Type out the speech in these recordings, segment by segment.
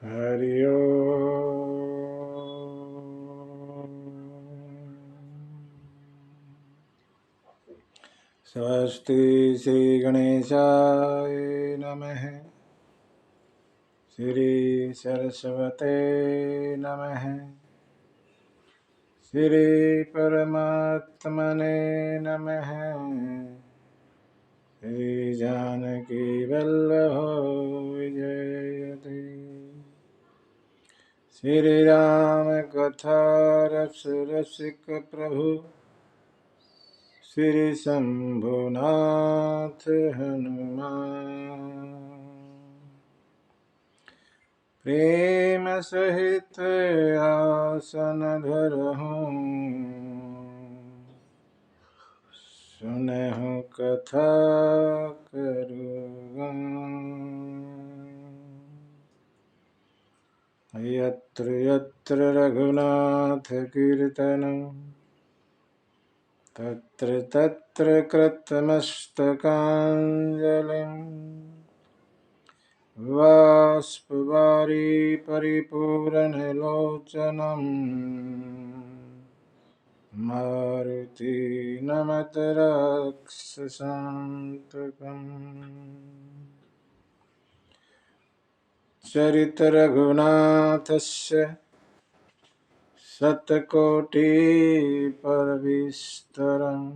हरि ओम। स्वस्ति श्री गणेशाय नमः। श्री सरस्वते नमः। श्री परमात्मने नमः। श्री जानकी वल्लभो विजयते। श्री राम कथा रस रसिक प्रभु श्री शंभुनाथ हनुमान। प्रेम सहित आसन धरहूँ सुनहु कथा करुगान। यत्र यत्र रघुनाथ कीर्तनं तत्र तत्र कृतमस्तकाञ्जलिं बाष्पवारि परिपूर्णलोचनं मारुति नमत राक्षसान्तकम्। चरित रघुनाथस्य शतकोटि परविस्तरम्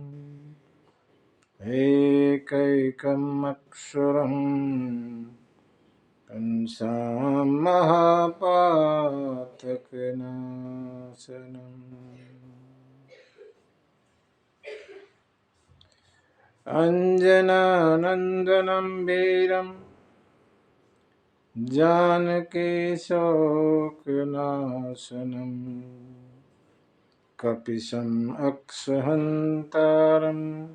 एकैकम् अक्षरम् कंसां महापातकनाशनम्। अंजनानंदनं वीरं जानकी शोकनाशनम् कपिशम् अक्षहन्तारम्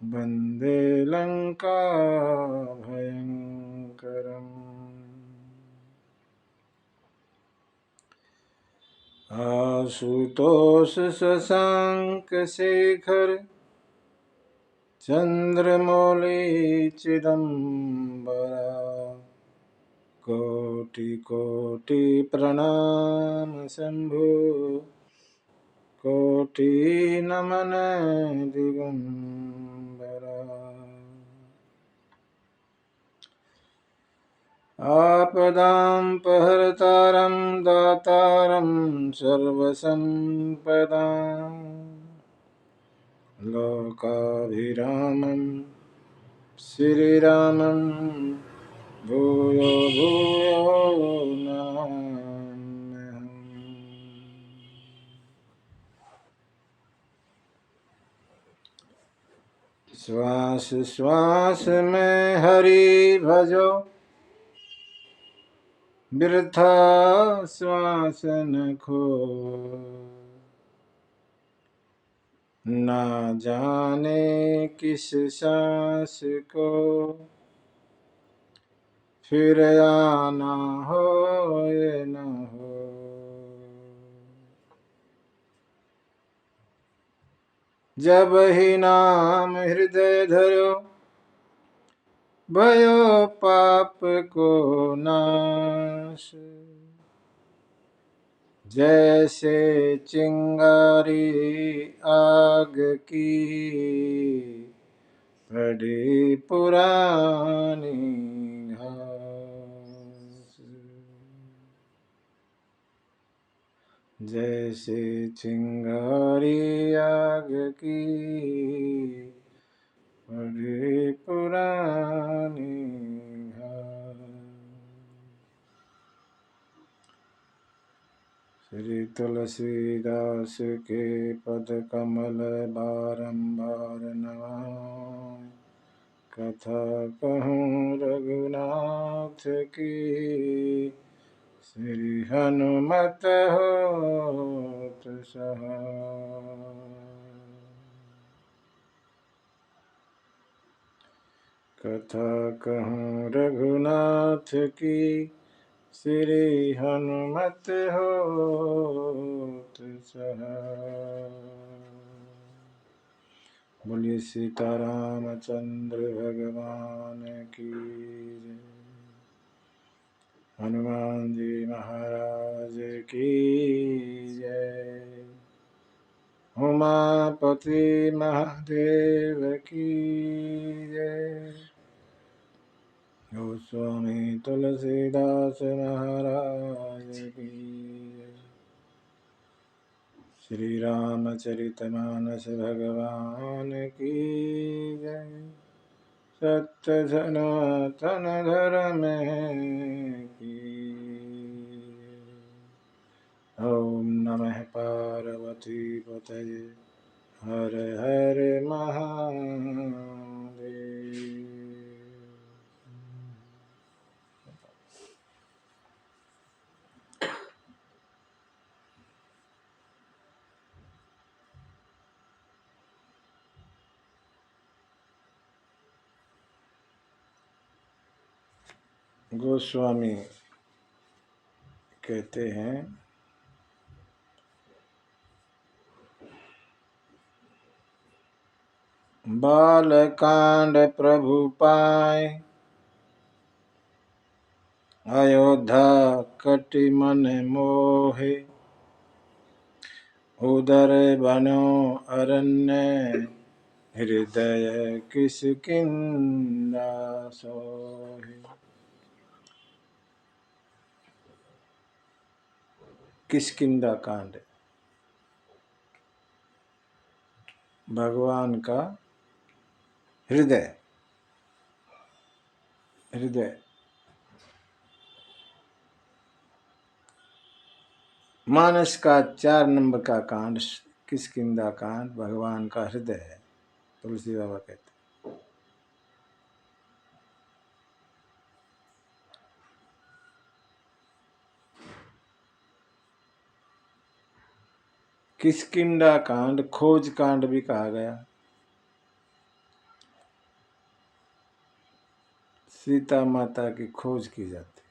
वन्दे लङ्काभयङ्करम्। आशुतोष शशाङ्क शेखर चन्द्रमौळि चिदम्बरा कोटि कोटि प्रणाम शंभु कोटि नमन दिगंबरा। आपदां दातारं सर्वसंपदां लोकाभिरामं श्रीरामं भूयो भूयो नमाम्यहम्। श्वास श्वास में हरि भजो वृथा श्वास न खो। ना जाने किस सांस को फिर आना हो ये न हो। जब ही नाम हृदय धरो भयो पाप को नाश। जैसे चिंगारी आग की पड़ी पुरानी घास। जैसे चिंगारी आग की पड़ी पुरानी घास। श्री तुलसीदास के पद कमल बारंबार नमामि। कथा कहूँ रघुनाथ की श्री हनुमत होत सहाय। कथा कहूँ रघुनाथ की श्री हनुमत होत सहाय। बोलिए सीतारामचंद्र भगवान की जय। हनुमान जी महाराज की जय। उमापति महादेव की जय। गोस्वामी तुलसीदास महाराज की जय। श्री रामचरितमानस भगवान की जय। सत्य सनातन धर्म की जय। ओम नमः पार्वती पतये हर हर महादेव। गोस्वामी कहते हैं, बालकांड प्रभु पाए अयोध्या कटि मन मोहे। उदर बनो अरण्य हृदय किसकिंदा सोहे। किसकिंदा कांड भगवान का हृदय मानस का 4 नंबर का कांड किसकिंदा कांड भगवान का हृदय है। तुलसी बाबा कहते किसकिंदा कांड खोज कांड भी कहा गया। सीता माता की खोज की जाती।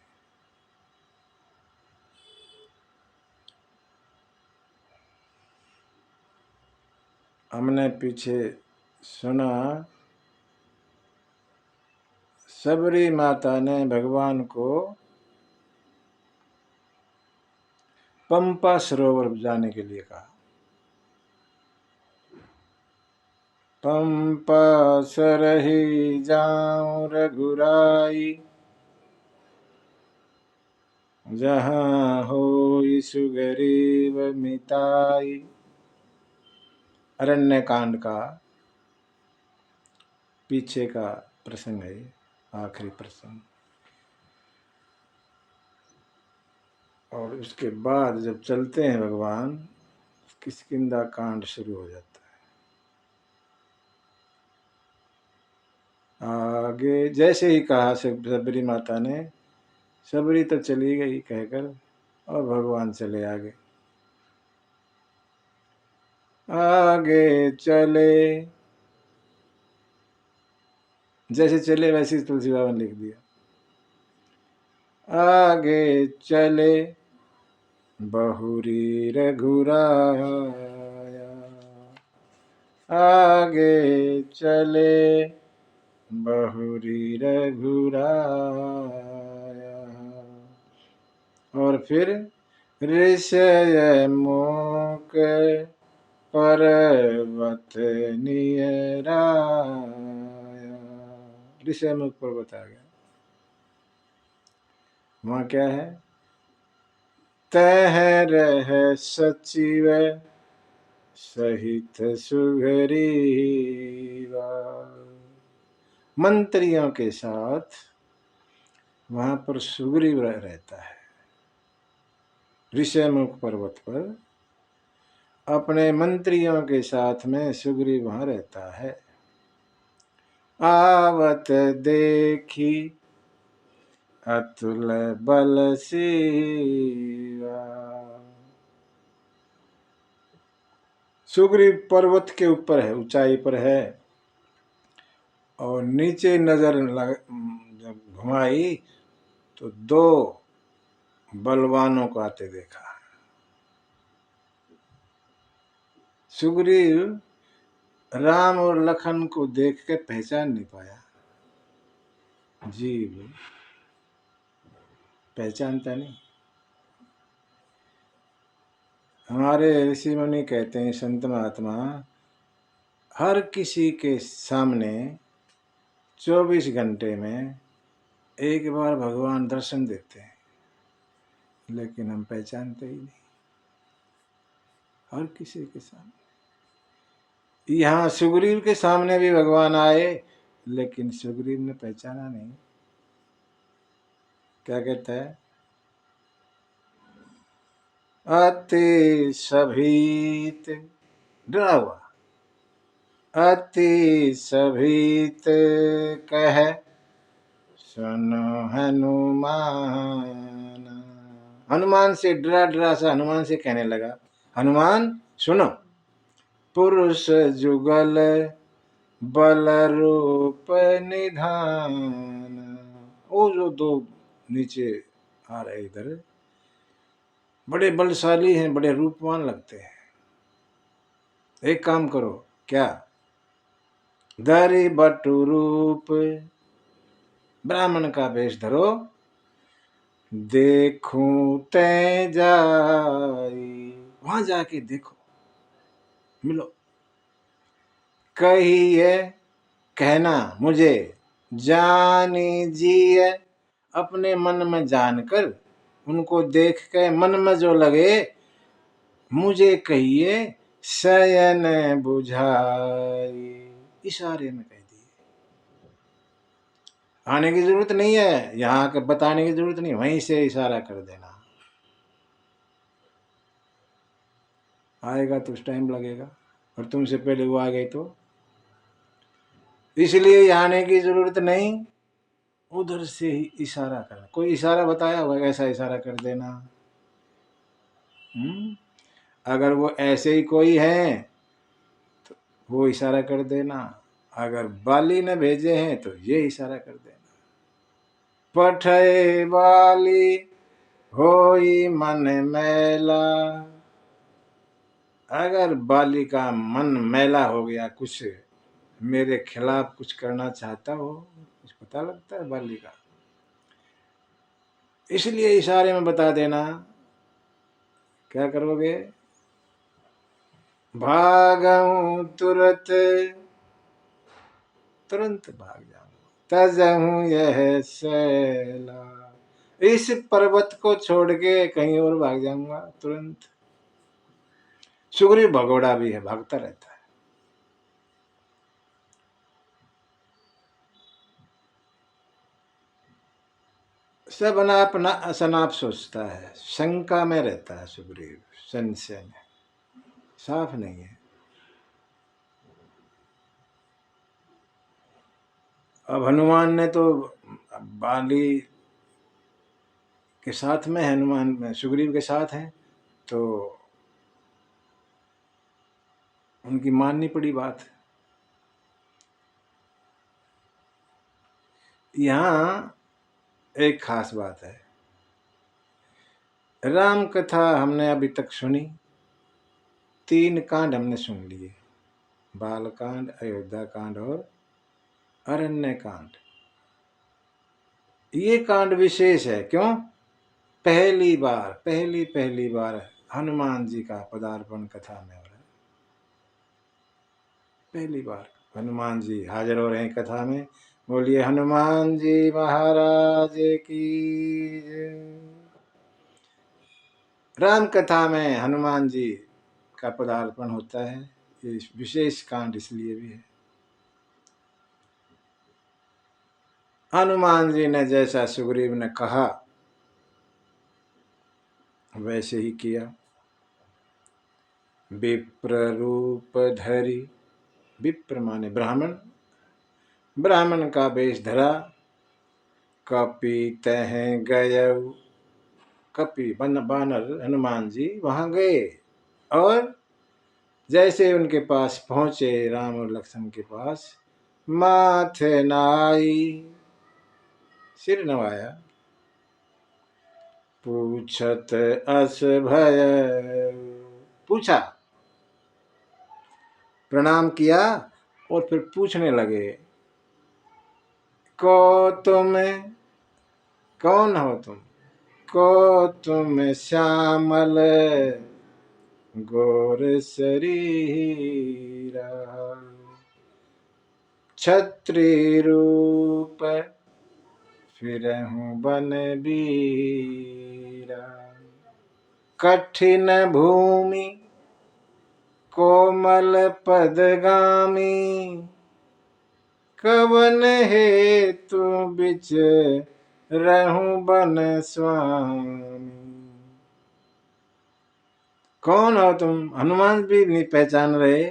हमने पीछे सुना सबरी माता ने भगवान को पंपा सरोवर जाने के लिए कहा। पंपा सरही जाऊं रघुराई, जहाँ होई सुग्रीव मिताई। अरण्य कांड का पीछे का प्रसंग है, आखिरी प्रसंग। और उसके बाद जब चलते हैं भगवान, किसकिंदा कांड शुरू हो जाता है। आगे जैसे ही कहा सबरी माता ने, सबरी तो चली गई कहकर, और भगवान चले आगे चले। जैसे चले वैसे ही तुलसी बाबा ने लिख दिया, आगे चले बहुरी रघुराया। आगे चले बहुरी रघुराया। और फिर ऋषय मुख पर्वत नियराया। ऋषय मुख पर्वत आ गया। वहां क्या है? तह रह सचिव सहित सुग्रीवा। मंत्रियों के साथ वहां पर सुग्रीव रहता है। ऋषयमुख पर्वत पर अपने मंत्रियों के साथ में सुग्रीव वहां रहता है। आवत देखी अतुल बल सीवा। सुग्रीव पर्वत के ऊपर है, ऊंचाई पर है, और नीचे नजर जब घुमाई तो 2 बलवानों को आते देखा। सुग्रीव राम और लखन को देख के पहचान नहीं पाया। जीव पहचानता नहीं। हमारे ऋषि मुनि कहते हैं, संत महात्मा, हर किसी के सामने 24 घंटे में एक बार भगवान दर्शन देते हैं, लेकिन हम पहचानते ही नहीं। हर किसी के सामने, यहाँ सुग्रीव के सामने भी भगवान आए, लेकिन सुग्रीव ने पहचाना नहीं। क्या कहता है? अति सभीत, डरा हुआ, अति सभीत कह सुनो हनुमान। हनुमान से डरा डरा सा हनुमान से कहने लगा, हनुमान सुनो, पुरुष जुगल बल रूप निधान। वो जो दो नीचे आ रहे इधर बड़े बलशाली हैं, बड़े रूपवान लगते हैं। एक काम करो, क्या? धरि बटु रूप, ब्राह्मण का वेश धरो, देखूं ते जाई, वहां जाके देखो, मिलो, कहिए कहना मुझे, जानी जिए, अपने मन में जानकर, उनको देख के मन में जो लगे मुझे कहिए, शयन बुझाई। इशारे में कह दिए, आने की जरूरत नहीं है, यहाँ के बताने की जरूरत नहीं, वहीं से इशारा कर देना। आएगा तो उस टाइम लगेगा, और तुमसे पहले वो आ गई तो, इसलिए आने की जरूरत नहीं, उधर से ही इशारा करना। कोई इशारा बताया हुआ, ऐसा इशारा कर देना। अगर वो ऐसे ही कोई है तो वो इशारा कर देना, अगर बाली ने भेजे हैं तो ये इशारा कर देना। पठे बाली होई मन मैला, अगर बाली का मन मैला हो गया, कुछ मेरे खिलाफ कुछ करना चाहता हो, कुछ पता लगता है बाली का, इसलिए इशारे में बता देना। क्या करोगे? भागऊं तुरंत, तुरंत भाग जाऊं, तजहूं यह शैला, इस पर्वत को छोड़ के कहीं और भाग जाऊंगा तुरंत। सुग्रीव भगोड़ा भी है, भागता रहता है। सब अपना सनाप सोचता है, शंका में रहता है सुग्रीव, संशय में, साफ नहीं है। अब हनुमान ने तो बाली के साथ में, हनुमान में सुग्रीव के साथ हैं, तो उनकी माननी पड़ी बात। यहाँ एक खास बात है, राम कथा हमने अभी तक सुनी, 3 कांड हमने सुन लिए, बाल कांड, अयोध्या कांड और अरण्य कांड। ये कांड विशेष है, क्यों? पहली बार हनुमान जी का पदार्पण कथा में हो रहा है। पहली बार हनुमान जी हाजिर हो रहे हैं कथा में। बोलिए हनुमान जी महाराज की जय। राम कथा में हनुमान जी का पदार्पण होता है, ये विशेष कांड इसलिए भी है। हनुमान जी ने जैसा सुग्रीव ने कहा वैसे ही किया। विप्र रूप धरी, विप्र माने ब्राह्मण, ब्राह्मण का वेश धरा, कपि तह गयऊ, कपि बानर हनुमान जी वहां गए, और जैसे उनके पास पहुंचे, राम और लक्ष्मण के पास, माथे नाई, सिर नवाया, पूछत अस भय, पूछा, प्रणाम किया, और फिर पूछने लगे, को तुम, कौन हो तुम? को तुम श्यामल गोर शरीरा, छत्री रूप फिरहूं बन बीरा, कठिन भूमि कोमल पदगामी, कवन हेतु बिच रहूं बन स्वामी। कौन हो तुम? हनुमान भी नहीं पहचान रहे,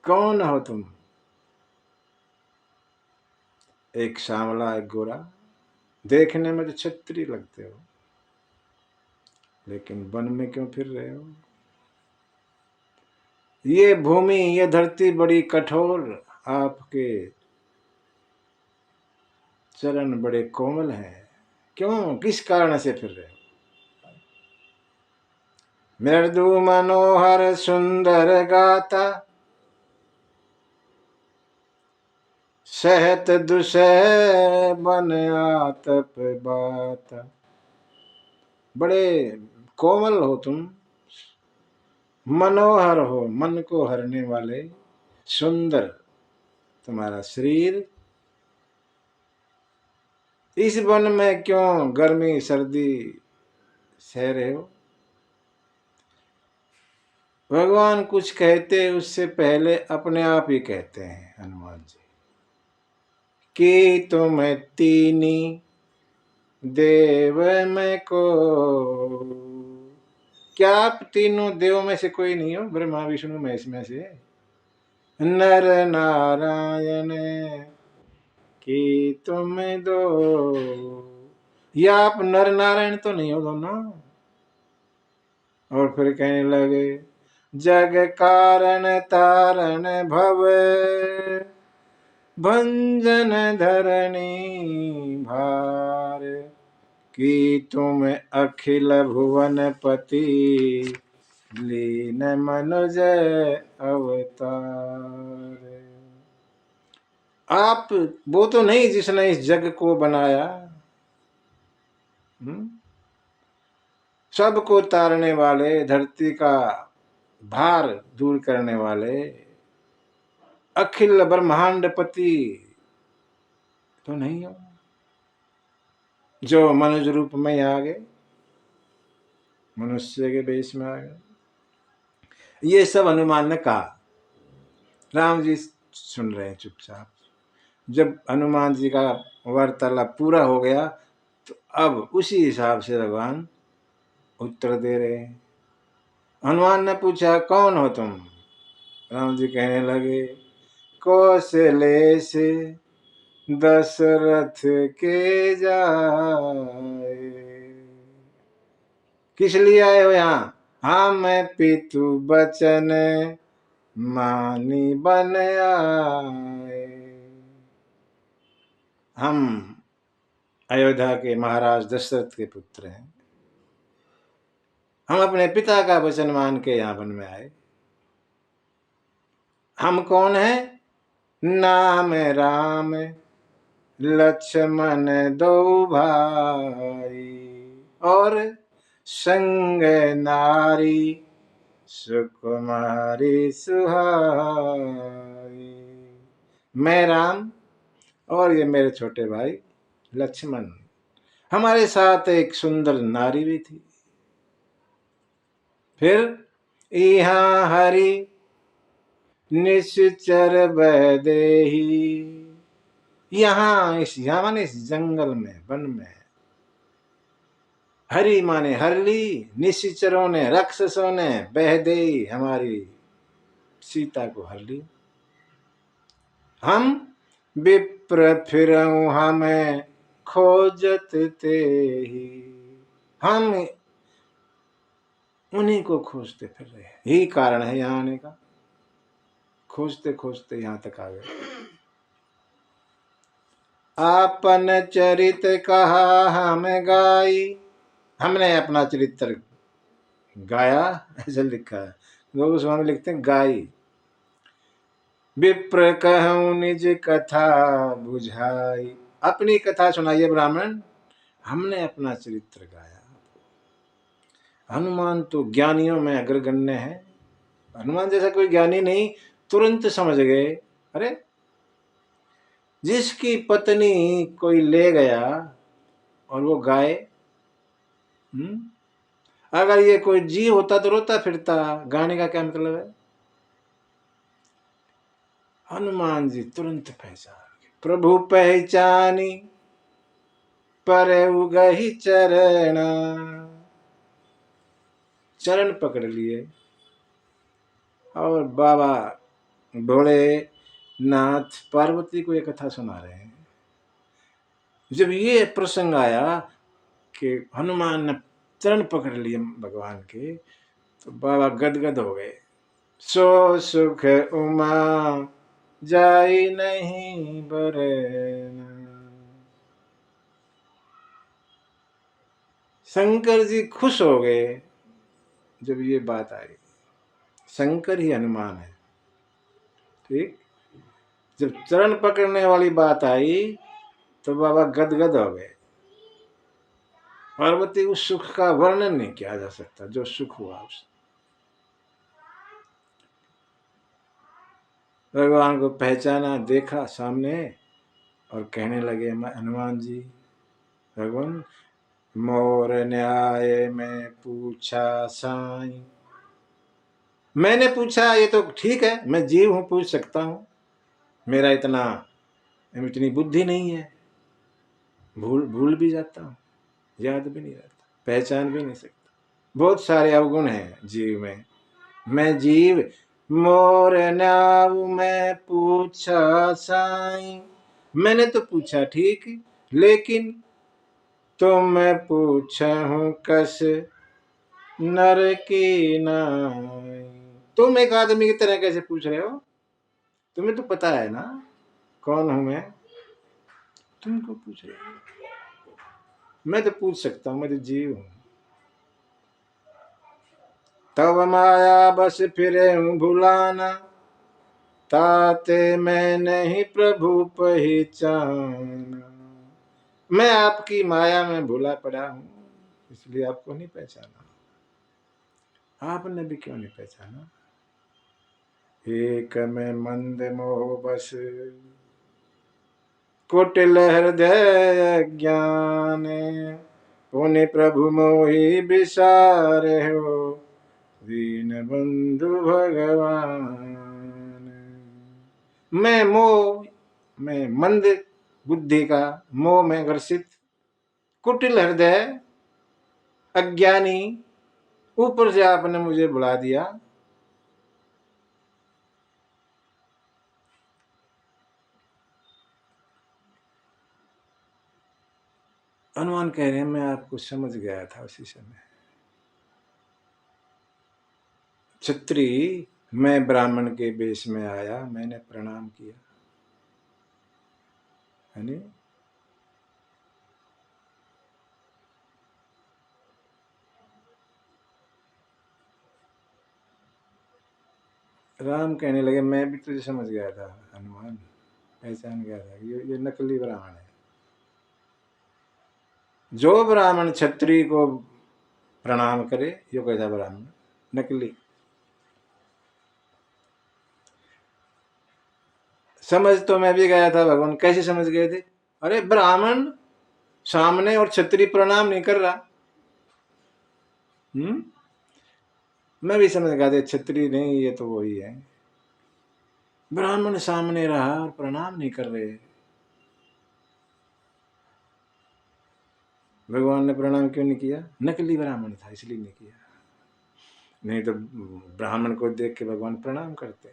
कौन हो तुम? एक सांवला एक गोरा, देखने में तो छत्री लगते हो, लेकिन वन में क्यों फिर रहे हो? ये भूमि ये धरती बड़ी कठोर, आपके चरण बड़े कोमल हैं, क्यों किस कारण से फिर रहे हो? मृदु मनोहर सुंदर गाता, सहत दुसह बन आतप बाता। बड़े कोमल हो तुम, मनोहर हो, मन को हरने वाले, सुंदर तुम्हारा शरीर, इस वन में क्यों गर्मी सर्दी सह रहे हो? भगवान कुछ कहते उससे पहले अपने आप ही कहते हैं हनुमान जी कि तुम तीनी देव में को, क्या आप तीनों देव में से कोई नहीं हो? ब्रह्मा विष्णु महेश में से नर नारायण कि तुम दो, या आप नर नारायण तो नहीं हो दोनों? और फिर कहने लगे जग कारण तारण भव, भंजन धरणी भार, कि तुम अखिल भुवन पति, लीन मनुज अवतार। आप वो तो नहीं जिसने इस जग को बनाया, सबको तारने वाले, धरती का भार दूर करने वाले, अखिल ब्रह्मांडपति तो नहीं हो, जो मनुष्य रूप में आ गए, मनुष्य के वेश में आ गए। ये सब हनुमान ने कहा। राम जी सुन रहे हैं चुपचाप। जब हनुमान जी का वार्तालाप पूरा हो गया तो अब उसी हिसाब से भगवान उत्तर दे रहे हैं। हनुमान ने पूछा कौन हो तुम? राम जी कहने लगे कौशले से दशरथ के जाए। किस लिए आए हो यहाँ? हाँ मैं पितु बचन मानी बन आए। हम अयोध्या के महाराज दशरथ के पुत्र हैं, हम अपने पिता का वचन मान के यहाँ वन में आए। हम कौन हैं? नाम राम लक्ष्मण दो भाई, और संग नारी सुकुमारी सुहाई। मैं राम और ये मेरे छोटे भाई लक्ष्मण, हमारे साथ एक सुंदर नारी भी थी। फिर यहाँ हरि निश्चर वैदेही, यहाँ माने इस जंगल में, वन में, हरि माने हरली, निश्चरों ने, राक्षसों ने बहदेई हमारी सीता को हर ली। हम विप्र फिरऊं हमें खोजत ते ही, हम उन्हीं को खोजते फिर रहे हैं। यही कारण है यहाँ आने का, खोजते खोजते यहाँ तक आ गए। आपन चरित कहा हम गाई, हमने अपना चरित्र गाया, ऐसा लिखा है। गोस्वामी लिखते हैं गाई। विप्र कहूं निज कथा बुझाई, अपनी कथा सुनाइए ब्राह्मण, हमने अपना चरित्र गाया। हनुमान तो ज्ञानियों में अग्रगण्य है। हनुमान जैसा कोई ज्ञानी नहीं, तुरंत समझ गए। अरे जिसकी पत्नी कोई ले गया और वो गाय, अगर ये कोई जीव होता तो रोता फिरता, गाने का क्या मतलब है। हनुमान जी तुरंत पहचान गए। प्रभु पहचानी पर उगही चरण, चरण पकड़ लिए और बाबा भोलेनाथ पार्वती को ये कथा सुना रहे हैं। जब ये प्रसंग आया कि हनुमान ने चरण पकड़ लिए भगवान के, तो बाबा गदगद हो गए। सो सुख उमा जाई नहीं बरना। शंकर जी खुश हो गए जब ये बात आई। शंकर ही हनुमान है, ठीक। जब चरण पकड़ने वाली बात आई तो बाबा गदगद हो गए। पार्वती उस सुख का वर्णन नहीं किया जा सकता जो सुख हुआ उस। भगवान को पहचाना, देखा सामने और कहने लगे हनुमान जी, भगवान मोर न्याय में पूछा साईं। मैंने पूछा ये तो ठीक है, मैं जीव हूं, पूछ सकता हूं, मेरा इतनी बुद्धि नहीं है, भूल भी जाता हूं, याद भी नहीं रहता, पहचान भी नहीं सकता, बहुत सारे अवगुण हैं जीव में। मैं जीव मोर नाव में पूछा साईं। मैंने तो पूछा ठीक, लेकिन तुम पूछहूं कस नर की नाई। तुम एक आदमी की तरह कैसे पूछ रहे हो? तुम्हें तो पता है ना कौन हूं मैं, तुमको पूछ रहे हो? मैं तो पूछ सकता हूं, मैं तो जीव हूं। तब माया बस फिरे हूं भुलाना, ताते मैं नहीं प्रभु पहचाना। मैं आपकी माया में भूला पड़ा हूं, इसलिए आपको नहीं पहचाना। आपने भी क्यों नहीं पहचाना? एक में मंद मोह बस कुटिल हृदय ज्ञान, पुनि प्रभु मोहि विसारे हो दीन बंधु भगवान। मैं मंद बुद्धि का, मोह में ग्रसित, कुटिल हृदय, अज्ञानी, ऊपर से आपने मुझे बुला दिया। हनुमान कह रहे हैं मैं आपको समझ गया था उसी समय। छत्री, मैं ब्राह्मण के वेश में आया, मैंने प्रणाम किया, है नहीं? राम कहने लगे मैं भी तुझे समझ गया था हनुमान, पहचान गया था, ये नकली ब्राह्मण है। जो ब्राह्मण क्षत्रिय को प्रणाम करे यो कैसा ब्राह्मण? नकली। समझ तो मैं भी गया था भगवान, कैसे समझ गए थे? अरे ब्राह्मण सामने और क्षत्रिय प्रणाम नहीं कर रहा। मैं भी समझ गया था क्षत्रिय नहीं, ये तो वही है। ब्राह्मण सामने रहा और प्रणाम नहीं कर रहे। भगवान ने प्रणाम क्यों नहीं किया? नकली ब्राह्मण था इसलिए नहीं किया, नहीं तो ब्राह्मण को देख के भगवान प्रणाम करते।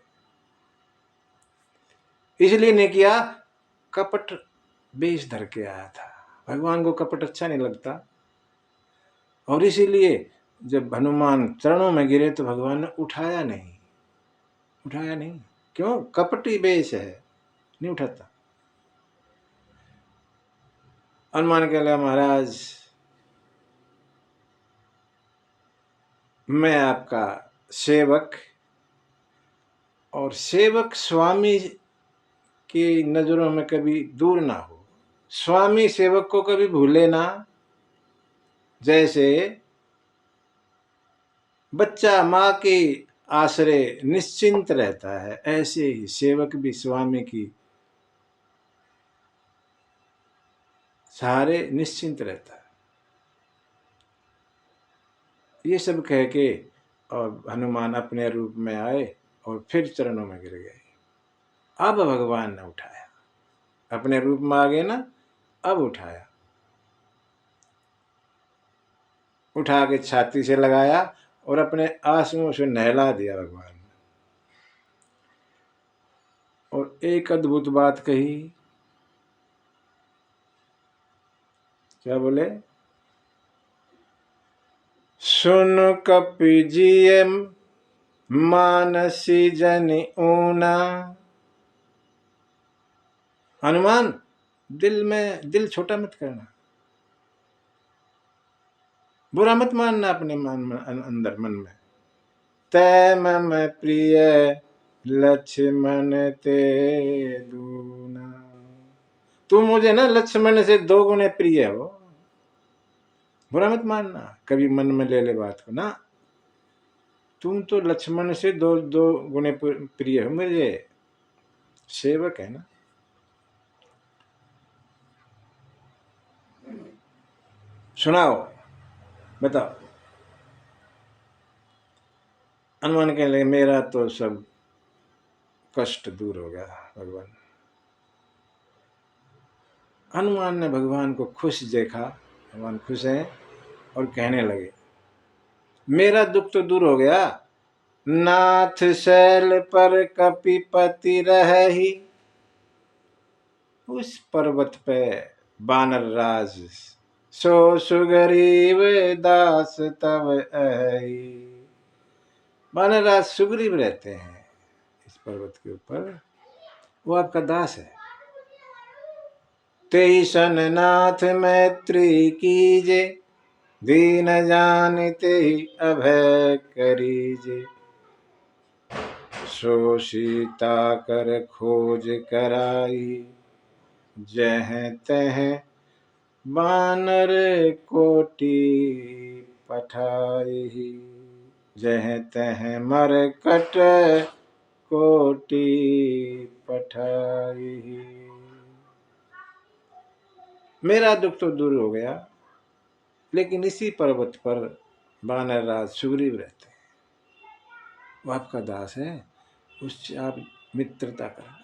इसलिए नहीं किया, कपट बेश धर के आया था। भगवान को कपट अच्छा नहीं लगता, और इसीलिए जब हनुमान चरणों में गिरे तो भगवान ने उठाया नहीं। क्यों? कपटी बेश है, नहीं उठाता। हनुमान कह लिया महाराज मैं आपका सेवक, और सेवक स्वामी की नजरों में कभी दूर ना हो, स्वामी सेवक को कभी भूले ना, जैसे बच्चा माँ के आश्रय निश्चिंत रहता है, ऐसे ही सेवक भी स्वामी की सहारे निश्चिंत रहता है। ये सब कह के और हनुमान अपने रूप में आए और फिर चरणों में गिर गए। अब भगवान ने उठाया, अपने रूप में आ गए ना, अब उठाया, उठा के छाती से लगाया और अपने आंसुओं से नहला दिया भगवान ने। और एक अद्भुत बात कही, क्या बोले? सुन कपिजिय मानसी जनि ऊना। हनुमान, दिल छोटा मत करना, बुरा मत मानना अपने मन में, अंदर मन में। तै मम प्रिय लक्ष्मण ते दूना। तू मुझे ना लक्ष्मण से 2 गुने प्रिय हो, बुरा मत मानना, कभी मन में ले ले बात को ना। तुम तो लक्ष्मण से दो गुने प्रिय हो मुझे, सेवक है ना। सुनाओ, बताओ। हनुमान कहने लगे, मेरा तो सब कष्ट दूर हो गया भगवान। हनुमान ने भगवान को खुश देखा, भगवान खुश हैं, और कहने लगे, मेरा दुख तो दूर हो गया। नाथ शैल पर कपिपति रही, उस पर्वत पे बानर राज, सो सुग्रीव दास तब आई। बानर राज सुग्रीव रहते हैं इस पर्वत के ऊपर, वो आपका दास है। तेईसन नाथ मैत्री कीजे, दीन जानते ही अभय करीजे। सो सीता कर खोज कराई, जह तह बानर कोटि पठाई। जह तह मरकट कोटि पठाई। मेरा दुख तो दूर हो गया, लेकिन इसी पर्वत पर बानर राज सुग्रीव रहते हैं, वो आपका दास है, उससे आप मित्रता करना।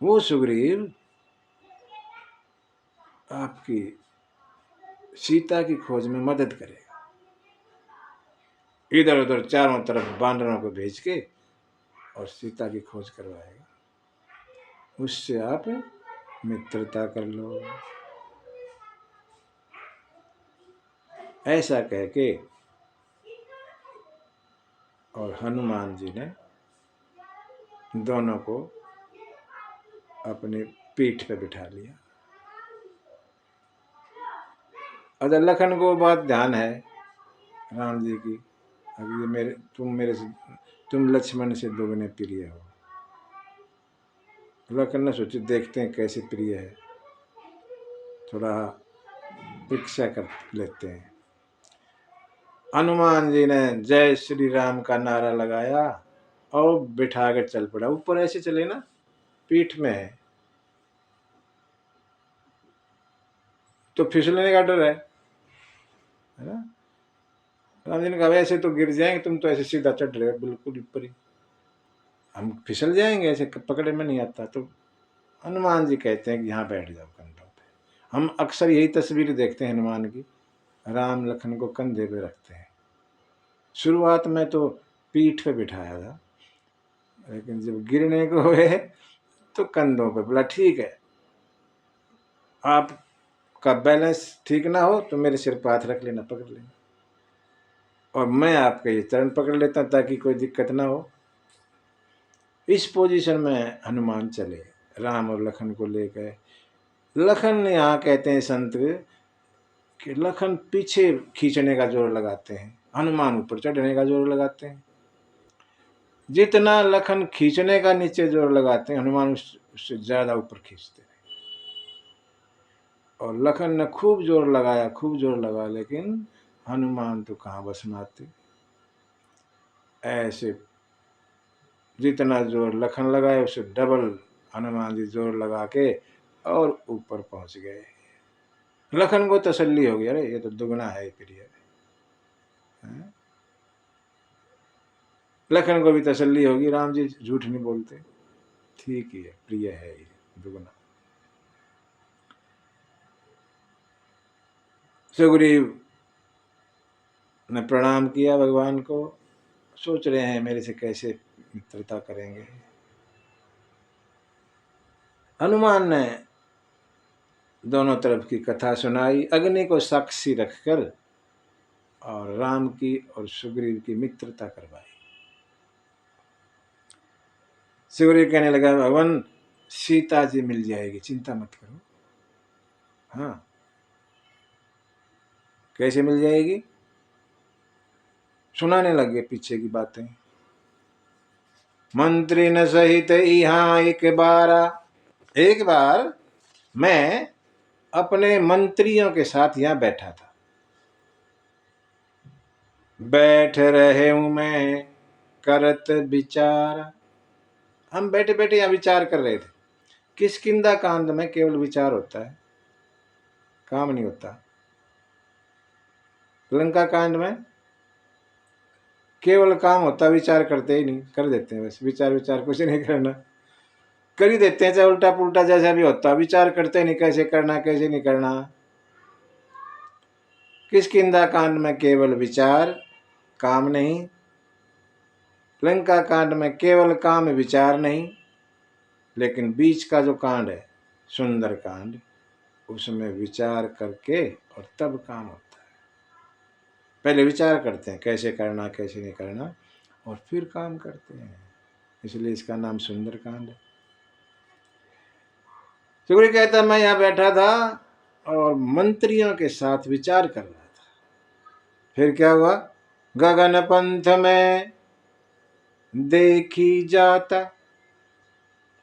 वो सुग्रीव आपकी सीता की खोज में मदद करेगा, इधर उधर चारों तरफ बानरों को भेज के और सीता की खोज करवाएगा, उससे आप मित्रता कर लो। ऐसा कह के और हनुमान जी ने दोनों को अपने पीठ पे बिठा लिया। अगर लखन को बात ध्यान है राम जी की, अभी ये तुम लक्ष्मण से 2 गुने प्रिय हो। लखन ने सोचे, देखते हैं कैसे प्रिय है, थोड़ा परीक्षा कर लेते हैं। हनुमान जी ने जय श्री राम का नारा लगाया और बिठा कर चल पड़ा। ऊपर ऐसे चले ना, पीठ में है तो फिसलने का डर है ना। राम जी ने कहा, ऐसे तो गिर जाएंगे, तुम तो ऐसे सीधा चढ़ रहे हो बिल्कुल ऊपर ही, हम फिसल जाएंगे, ऐसे पकड़े में नहीं आता। तो हनुमान जी कहते हैं कि यहाँ बैठ जाओ कंधों पे। हम अक्सर यही तस्वीर देखते हैं हनुमान की, राम लखन को कंधे पे रखते हैं। शुरुआत में तो पीठ पे बिठाया था, लेकिन जब गिरने को हुए तो कंधों पे। बोला, ठीक है, आपका बैलेंस ठीक ना हो तो मेरे सिर पर हाथ रख लेना, पकड़ लेना, और मैं आपके ये चरण पकड़ लेता ताकि कोई दिक्कत ना हो। इस पोजीशन में हनुमान चले, राम और लखन को लेकर। लखन यहाँ कहते हैं संत कि लखन पीछे खींचने का जोर लगाते हैं, हनुमान ऊपर चढ़ने का जोर लगाते हैं। जितना लखन खींचने का नीचे जोर लगाते हैं, हनुमान उससे ज्यादा ऊपर खींचते हैं। और लखन ने खूब जोर लगाया, खूब जोर लगा, लेकिन हनुमान तो कहाँ बस में आते। ऐसे जितना जोर लखन लगाए उससे डबल हनुमान जी जोर लगा के और ऊपर पहुंच गए। लखन को तसल्ली हो गई, अरे ये तो दुगना है प्रिय। लखन को भी तसल्ली होगी, राम जी झूठ नहीं बोलते, ठीक ही है, प्रिय है ये दुगना। सुग्रीव ने प्रणाम किया भगवान को, सोच रहे हैं मेरे से कैसे मित्रता करेंगे। हनुमान ने दोनों तरफ की कथा सुनाई, अग्नि को साक्षी रखकर, और राम की और सुग्रीव की मित्रता करवाई। सुग्रीव कहने लगा, भगवान सीता जी मिल जाएगी, चिंता मत करो। हाँ, कैसे मिल जाएगी? सुनाने लगे पीछे की बातें। मंत्री न सहित यहाँ एक बार मैं अपने मंत्रियों के साथ यहाँ बैठा था। बैठ रहे हूं मैं करत विचार, हम बैठे बैठे यहाँ विचार कर रहे थे। किष्किंधा कांड में केवल विचार होता है, काम नहीं होता। लंका कांड में केवल काम होता, विचार करते ही नहीं, कर देते हैं बस। विचार विचार कुछ नहीं करना, कर ही देते हैं, चाहे उल्टा पुल्टा जैसा भी होता, विचार करते नहीं कैसे करना कैसे नहीं करना। किष्किंधा कांड में केवल विचार, काम नहीं। लंका कांड में केवल काम विचार नहीं, लेकिन बीच का जो कांड है सुंदर कांड, उसमें विचार करके और तब काम होता है। पहले विचार करते हैं कैसे करना कैसे नहीं करना, और फिर काम करते हैं, इसलिए इसका नाम सुंदर कांड है। सुग्रीव कहता मैं यहां बैठा था और मंत्रियों के साथ विचार कर रहा था। फिर क्या हुआ? गगन पंथ में देखी जाता,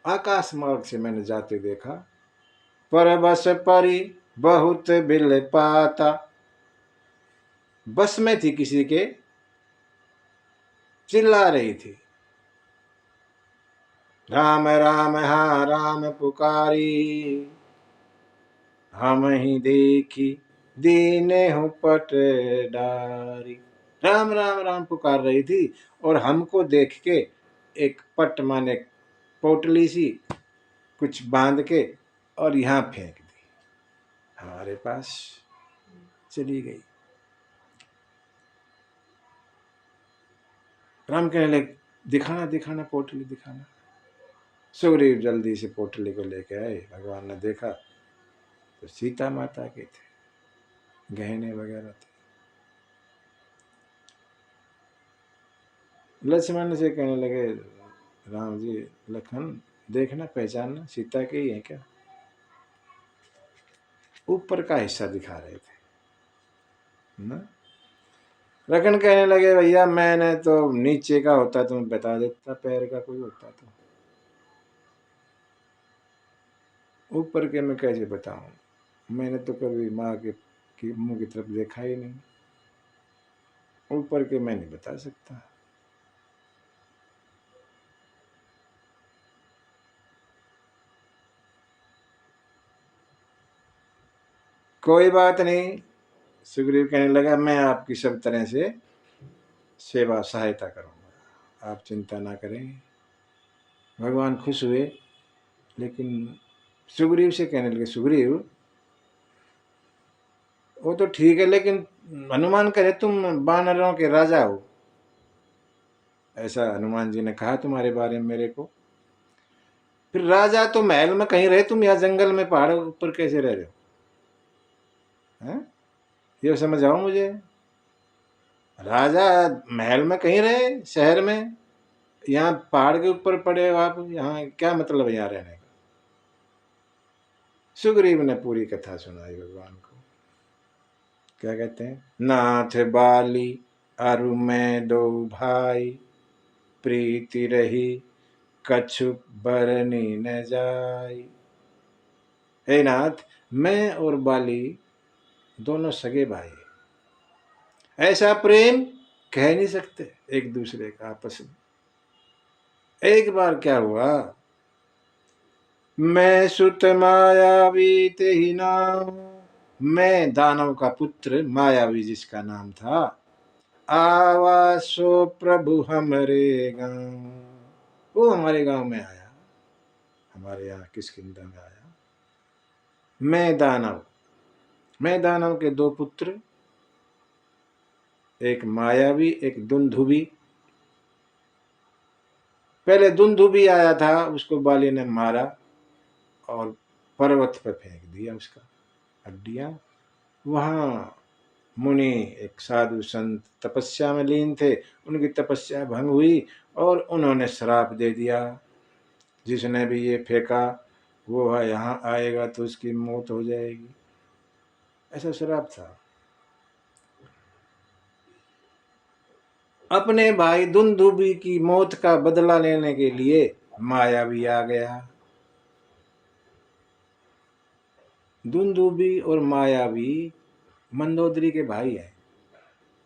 आकाश मार्ग से मैंने जाते देखा। पर बस परी बहुत बिल पाता, बस में थी किसी के, चिल्ला रही थी, राम राम हाँ राम पुकारी, हम ही देखी दीने हूँ पट डारी। राम राम राम पुकार रही थी और हमको देख के एक पट माने पोटली सी कुछ बांध के और यहाँ फेंक दी, हमारे पास चली गई। राम कहने लगे दिखाना दिखाना पोटली दिखाना। सुग्रीव जल्दी से पोटली को लेके आए। भगवान ने देखा तो सीता माता के थे, गहने वगैरह थे। लक्ष्मण से कहने लगे राम जी लखन देखना पहचानना सीता के ही है क्या? ऊपर का हिस्सा दिखा रहे थे ना। लखन कहने लगे भैया मैंने तो नीचे का होता तो मैं बता देता, पैर का कोई होता तो, ऊपर के मैं कैसे बताऊं, मैंने तो कभी माँ के मुंह की तरफ देखा ही नहीं, ऊपर के मैं नहीं बता सकता। कोई बात नहीं, सुग्रीव कहने लगा मैं आपकी सब तरह से सेवा सहायता करूंगा, आप चिंता ना करें। भगवान खुश हुए, लेकिन सुग्रीव से कहने लगे सुग्रीव वो तो ठीक है, लेकिन हनुमान कहे तुम वानरों के राजा हो, ऐसा हनुमान जी ने कहा तुम्हारे बारे में मेरे को। फिर राजा तो महल में कहीं रहे, तुम यहाँ जंगल में पहाड़ों के ऊपर कैसे रह रहे हो? हैं? ये समझ आओ मुझे। राजा महल में कहीं रहे, शहर में, यहाँ पहाड़ के ऊपर पड़े हो आप, यहाँ क्या मतलब है यहाँ रहने का? सुग्रीव ने पूरी कथा सुनाई भगवान को। क्या कहते हैं, नाथ बाली अरु में दो भाई, प्रीति रही कछु बरनी न जाई। हे नाथ मैं और बाली दोनों सगे भाई, ऐसा प्रेम कह नहीं सकते एक दूसरे का आपस में। एक बार क्या हुआ, मैं सुत मायावी ते ही नाम, मैं दानव का पुत्र मायावी जिसका नाम था, आवा सो प्रभु हमरे गांव, वो हमारे गांव में आया, हमारे यहाँ किष्किंधा में आया। मैं दानव के दो पुत्र, एक मायावी एक दुंदुभी। पहले दुंदुभी आया था, उसको बाली ने मारा और पर्वत पर फेंक दिया उसका हड्डियां। वहां मुनि एक साधु संत तपस्या में लीन थे, उनकी तपस्या भंग हुई और उन्होंने श्राप दे दिया, जिसने भी ये फेंका वो है यहाँ आएगा तो उसकी मौत हो जाएगी, ऐसा श्राप था। अपने भाई दुंदुभी की मौत का बदला लेने के लिए मायावी आ गया। दुंदुभी और मायावी मंदोदरी के भाई हैं,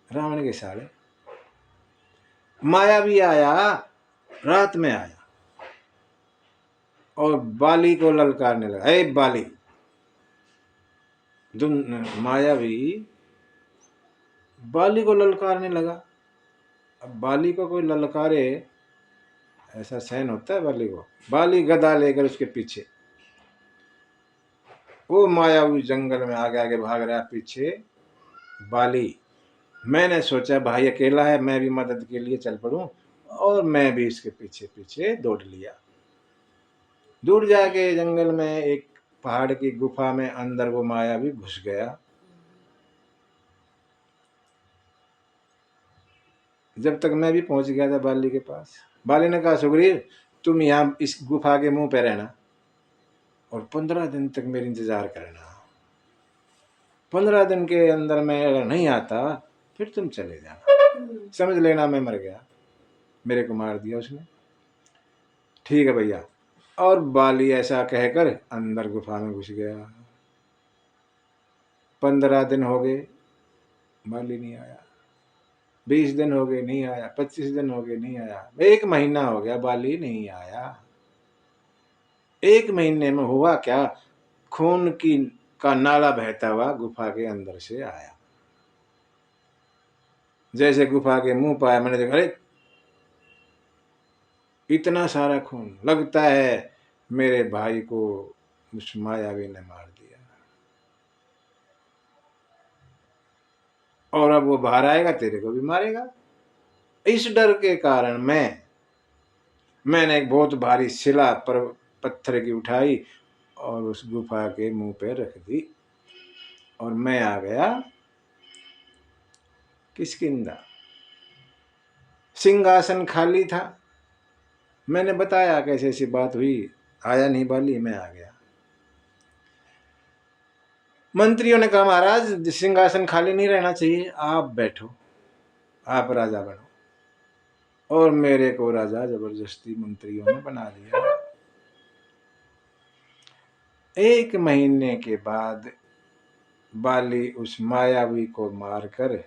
रावण के साले। मायावी आया, रात में आया और बाली को ललकारने लगा, ए बाली। मायावी बाली को ललकारने लगा। अब बाली को कोई ललकारे ऐसा सहन होता है बाली को? बाली गदा लेकर उसके पीछे, वो मायावी जंगल में आगे आगे भाग रहा पीछे बाली। मैंने सोचा भाई अकेला है, मैं भी मदद के लिए चल पड़ूं, और मैं भी इसके पीछे पीछे दौड़ लिया। दूर जाके जंगल में एक पहाड़ की गुफा में अंदर वो मायावी घुस गया। जब तक मैं भी पहुंच गया था बाली के पास। बाली ने कहा सुग्रीव तुम यहाँ इस गुफा के मुंह पे रहना और 15 दिन तक मेरी इंतजार करना। 15 दिन के अंदर मैं अगर नहीं आता फिर तुम चले जाना, समझ लेना मैं मर गया, मेरे को मार दिया उसने। ठीक है भैया। और बाली ऐसा कहकर अंदर गुफा में घुस गया। 15 दिन हो गए, बाली नहीं आया। 20 दिन हो गए नहीं आया। 25 दिन हो गए नहीं आया। 1 महीना हो गया, बाली नहीं आया। 1 महीने में हुआ क्या, खून की का नाला बहता हुआ गुफा के अंदर से आया। जैसे गुफा के मुंह पर आया, मैंने देखा अरे इतना सारा खून, लगता है मेरे भाई को उस मायावी ने मार दिया, और अब वो बाहर आएगा तेरे को भी मारेगा। इस डर के कारण मैंने एक बहुत भारी शिला पर पत्थर की उठाई और उस गुफा के मुंह पे रख दी, और मैं आ गया किष्किंधा। सिंहासन खाली था। मैंने बताया कैसे ऐसी बात हुई, आया नहीं बाली, मैं आ गया। मंत्रियों ने कहा महाराज सिंहासन खाली नहीं रहना चाहिए, आप बैठो, आप राजा बनो, और मेरे को राजा जबरदस्ती मंत्रियों ने बना दिया। 1 महीने के बाद बाली उस मायावी को मारकर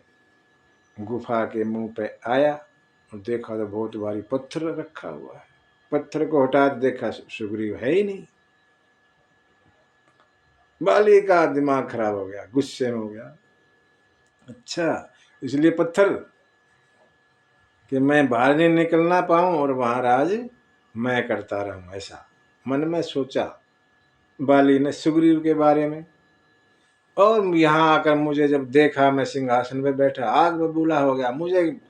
गुफा के मुंह पे आया और देखा तो बहुत भारी पत्थर रखा हुआ है। पत्थर को हटा देखा सुग्रीव है ही नहीं। बाली का दिमाग खराब हो गया, गुस्से में हो गया। अच्छा इसलिए पत्थर कि मैं बाहर नहीं निकलना पाऊं और वहां राज मैं करता रहूं, ऐसा मन में सोचा बाली ने सुग्रीव के बारे में। और यहाँ आकर मुझे जब देखा मैं सिंहासन पे बैठा, आग बबूला हो गया। मुझे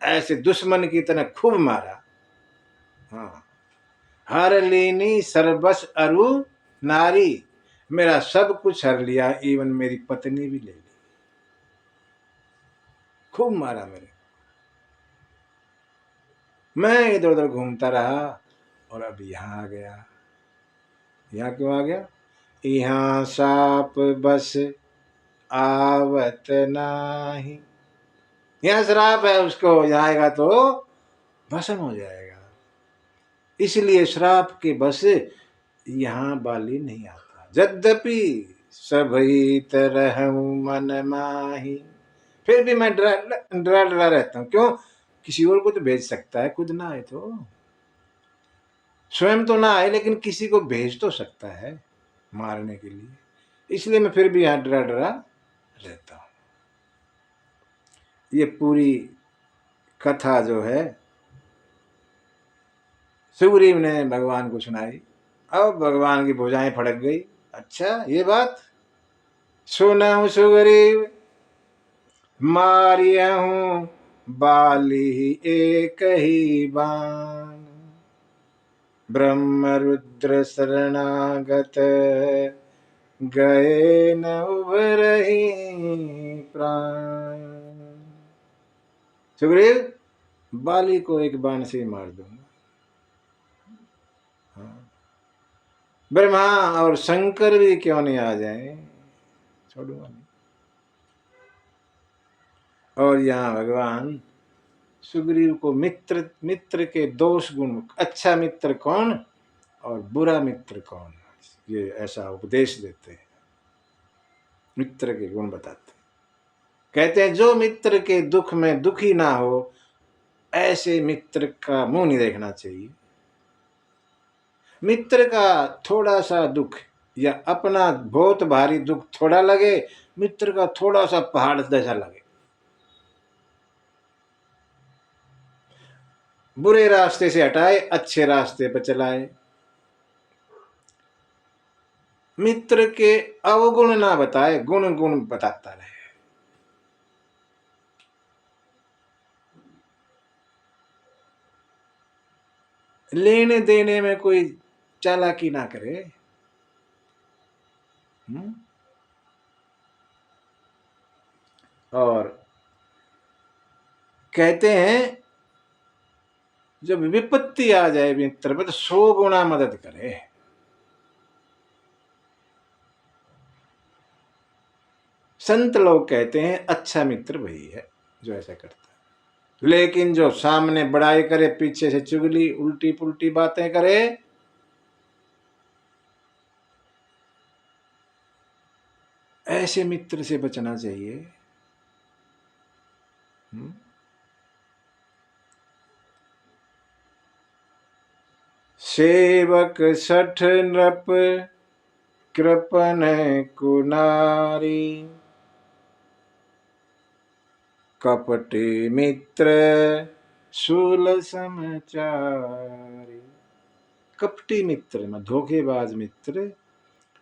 ऐसे दुश्मन की तरह खूब मारा। हाँ, हर लीनी सर्वस अरु नारी, मेरा सब कुछ हर लिया, इवन मेरी पत्नी भी ले ली। खूब मारा मेरे। मैं इधर उधर घूमता रहा और अब यहाँ आ गया। यहाँ क्यों आ गया? यहाँ साप बस आवत नाही, यहाँ श्राप है उसको, यहाँ आएगा तो भस्म हो जाएगा। इसलिए श्राप के बस यहाँ बाली नहीं आता। यद्यपि सभई तरहूं मन माही। फिर भी मैं डरा डरा डरा रहता हूं। क्यों? किसी और को तो भेज सकता है, खुद ना आए तो। स्वयं तो ना आए लेकिन किसी को भेज तो सकता है मारने के लिए। इसलिए मैं फिर भी यहां डरा डरा रहता हूं। ये पूरी कथा जो है सुग्रीव ने भगवान को सुनाई। अब भगवान की भुजाएं फड़क गई। अच्छा ये बात सुनहु सुग्रीव, मारियहूं बाली एक ही बाण। ब्रह्म रुद्र शरणागत, गए न उभरहि प्राण। सुग्रीव, बाली को एक बाण से ही मार दूंगा। हाँ। ब्रह्मा और शंकर भी क्यों नहीं आ जाए, छोड़ूंगा नहीं। और यहाँ भगवान सुग्रीव को मित्र मित्र के दोष गुण, अच्छा मित्र कौन और बुरा मित्र कौन, ये ऐसा उपदेश देते हैं, मित्र के गुण बताते हैं। कहते हैं जो मित्र के दुख में दुखी ना हो, ऐसे मित्र का मुंह नहीं देखना चाहिए। मित्र का थोड़ा सा दुख या अपना बहुत भारी दुख थोड़ा लगे, मित्र का थोड़ा सा पहाड़ जैसा लगे। बुरे रास्ते से हटाए, अच्छे रास्ते पर चलाए। मित्र के अवगुण ना बताए, गुण गुण बताता रहे। लेने देने में कोई चालाकी ना करे। और कहते हैं जब विपत्ति आ जाए मित्र पर तो 100 गुना मदद करे। संत लोग कहते हैं अच्छा मित्र वही है जो ऐसा करता है। लेकिन जो सामने बड़ाई करे, पीछे से चुगली उल्टी पुल्टी बातें करे, ऐसे मित्र से बचना चाहिए। सेवक सठ नृप, कृपन कुनारी। कपटी मित्र, शूल समचारी। कपटी मित्र में धोखेबाज मित्र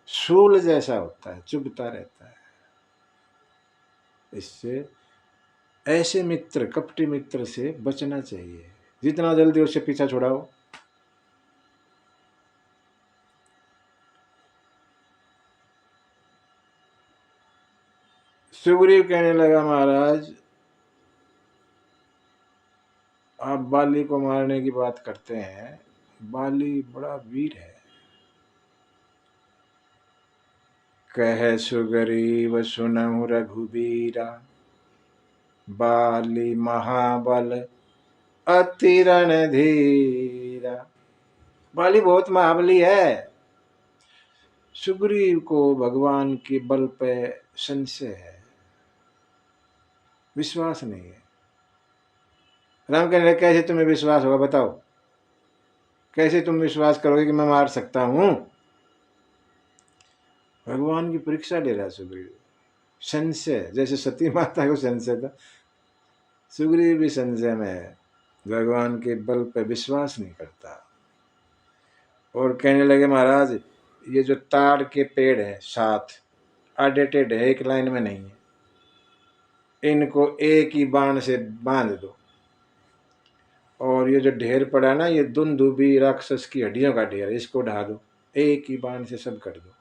शूल जैसा होता है, चुभता रहता है। इससे ऐसे मित्र, कपटी मित्र से बचना चाहिए। जितना जल्दी उससे पीछा छुड़ाओ। सुग्रीव कहने लगा महाराज, आप बाली को मारने की बात करते हैं, बाली बड़ा वीर है। कह सुग्रीव सुनहु रघुबीरा, बाली महाबल अति रणधीरा। बाली बहुत महाबली है। सुग्रीव को भगवान के बल पे संशय है, विश्वास नहीं है। राम कहने लगे कैसे तुम्हें विश्वास होगा, बताओ कैसे तुम विश्वास करोगे कि मैं मार सकता हूं। भगवान की परीक्षा ले रहा है सुग्रीव। संशय, जैसे सती माता को संशय था, सुग्रीव भी संशय में है, भगवान के बल पे विश्वास नहीं करता। और कहने लगे महाराज, ये जो ताड़ के पेड़ है 7 आड़े टेढ़े है, एक लाइन में नहीं है, इनको एक ही बाण से बांध दो। और ये जो ढेर पड़ा ना, ये दुंदुबी राक्षस की हड्डियों का ढेर, इसको ढा दो, एक ही बाण से सब कर दो।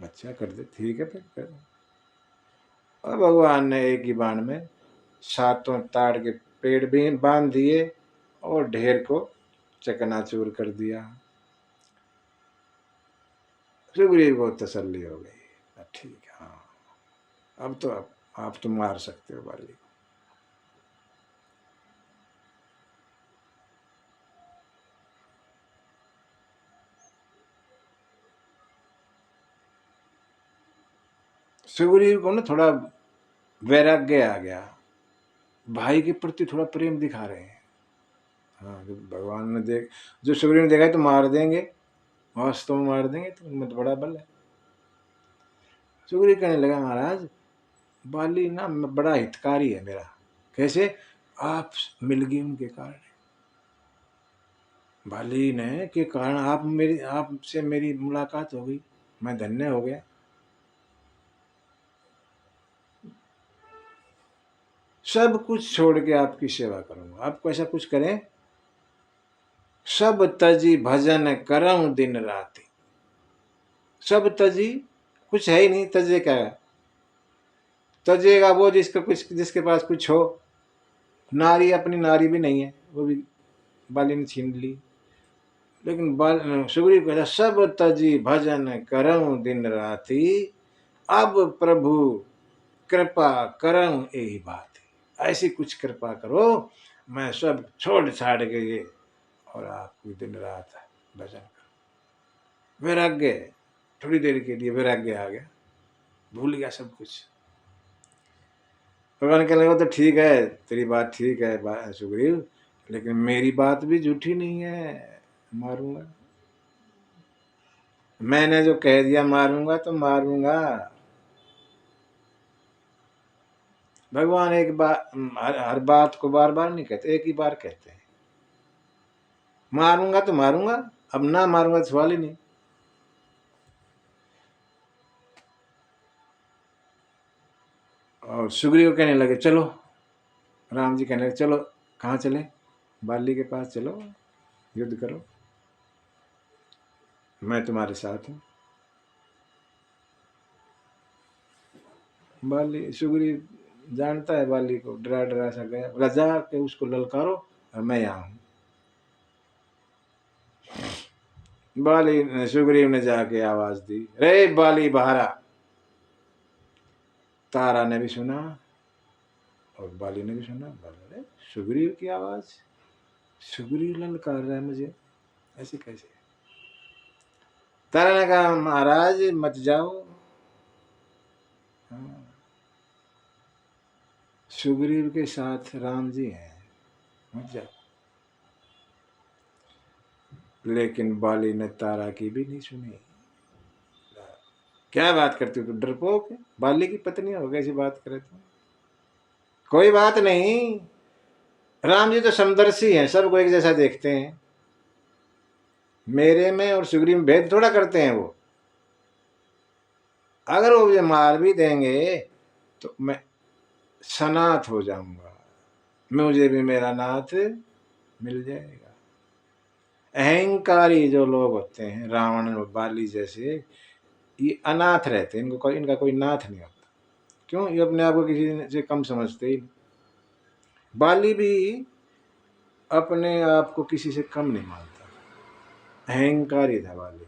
अच्छा कर दे, ठीक है फिर कर। और भगवान ने एक ही बाण में 7 ताड़ के पेड़ भी बांध दिए और ढेर को चकनाचूर कर दिया। सुग्रीव को तसल्ली हो गई, ठीक है हाँ, अब तो आप तो मार सकते हो बाली को। सुग्रीव को ना थोड़ा वैराग्य आ गया, भाई के प्रति थोड़ा प्रेम दिखा रहे हैं। हाँ, भगवान ने जो सुग्रीव ने देखा तो मार देंगे, वास्तव में मार देंगे, तो उनमें तो बड़ा बल है। सुग्रीव कहने लगा, महाराज बाली ना बड़ा हितकारी है मेरा। कैसे? आप मिल गए उनके कारण, बाली ने के कारण आपसे मेरी मुलाकात हो गई, मैं धन्य हो गया। सब कुछ छोड़ के आपकी सेवा करूंगा। आपको ऐसा कुछ करें, सब तजी भजन करऊं दिन रात। सब तजी, कुछ है ही नहीं, तजे क्या है? तजेगा वो जिसके पास कुछ हो। नारी, अपनी नारी भी नहीं है, वो भी बाली ने छीन ली। लेकिन सुग्रीव कहता, सब तजी भजन करऊं दिन राती, अब प्रभु कृपा करऊं यही बात। ऐसी कुछ कृपा करो, मैं सब छोड़ छाड़ के ये और आपकी दिन रात भजन करूं। वैराग्य, थोड़ी देर के लिए वैराग्य आ गया, भूल गया सब कुछ। भगवान कहने लगा, तो ठीक है, तेरी बात ठीक है सुग्रीव, लेकिन मेरी बात भी झूठी नहीं है, मारूंगा। मैंने जो कह दिया मारूंगा तो मारूंगा। भगवान एक बार हर बात को बार बार नहीं कहते, एक ही बार कहते हैं, मारूंगा तो मारूंगा, अब ना मारूंगा तो सवाल ही नहीं। और सुग्रीव कहने लगे, चलो, राम जी कहने लगे, चलो। कहाँ चले? बाली के पास चलो, युद्ध करो, मैं तुम्हारे साथ हूं। बाली, सुग्रीव जानता है बाली को, डरा डरा सा गया, बोला जा के उसको ललकारो और मैं यहाँ हूं। बाली, सुग्रीव ने जाके आवाज दी, रे बाली बहारा। तारा ने भी सुना और बाली ने भी सुना। बाली, सुग्रीव की आवाज, सुग्रीव ललकार रहा है मुझे, ऐसे कैसे? तारा ने कहा, महाराज मत जाओ। हाँ, सुग्रीव के साथ राम जी हैं, मत जाओ। लेकिन बाली ने तारा की भी नहीं सुनी। क्या बात करती हो, तो डरपोक, बाली की पत्नी हो, कैसी बात करे तुम? कोई बात नहीं, राम जी तो समदर्शी हैं, सबको एक जैसा देखते हैं। मेरे में और सुग्रीव में भेद थोड़ा करते हैं वो। अगर वो मुझे मार भी देंगे तो मैं सनाथ हो जाऊंगा, मुझे भी मेरा नाथ मिल जाएगा। अहंकारी जो लोग होते हैं, रावण और बाली जैसे, ये अनाथ रहते हैं, इनका कोई नाथ नहीं होता। क्यों? ये अपने आप को किसी से कम समझते ही नहीं। बाली भी अपने आप को किसी से कम नहीं मानता, अहंकारी था बाली,